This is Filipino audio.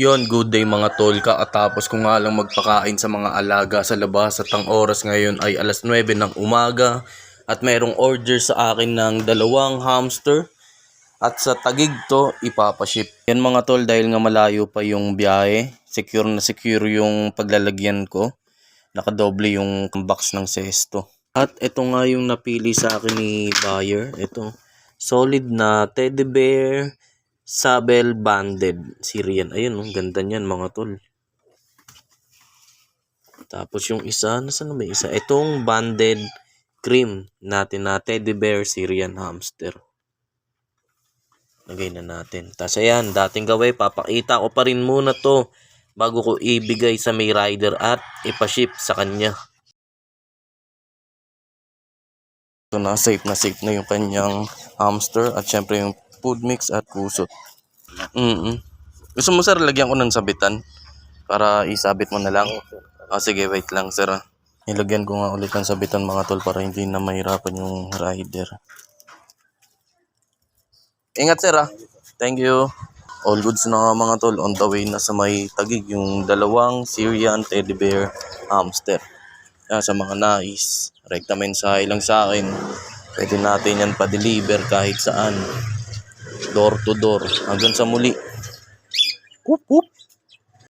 Yon, good day mga tol. Kakatapos ko nga lang magpakain sa mga alaga sa labas at ang oras ngayon ay 9:00 ng umaga at mayroong order sa akin ng 2 hamster at sa Taguig to ipapaship. Yan mga tol, dahil nga malayo pa yung biyahe, secure na secure yung paglalagyan ko. Nakadoble yung box ng sesto. At ito nga yung napili sa akin ni buyer. Ito, solid na teddy bear Sabel banded Syrian. Ayun, ganda niyan mga tol. Tapos yung isa, nasaan na may isa? Itong banded cream natin na teddy bear Syrian hamster. Lagay na natin. Tapos ayan, dating gawin, papakita ko pa rin muna to bago ko ibigay sa may rider at ipaship sa kanya. So na safe na yung kanyang hamster at syempre yung food mix at kusot. Gusto mo sir, lagyan ko ng sabitan para isabit mo na lang? Sige, wait lang sir. Ilagyan ko nga ulit ng sabitan mga tol para hindi na mahirapan yung rider. Ingat sir. Thank you. All goods na nga mga tol, on the way na sa may Taguig yung 2 Syrian teddy bear hamster. Sa mga nais, rekta mensahe lang sa akin. Pwede natin yan pa-deliver kahit saan. Door to door. Hanggang sa muli. Whoop whoop.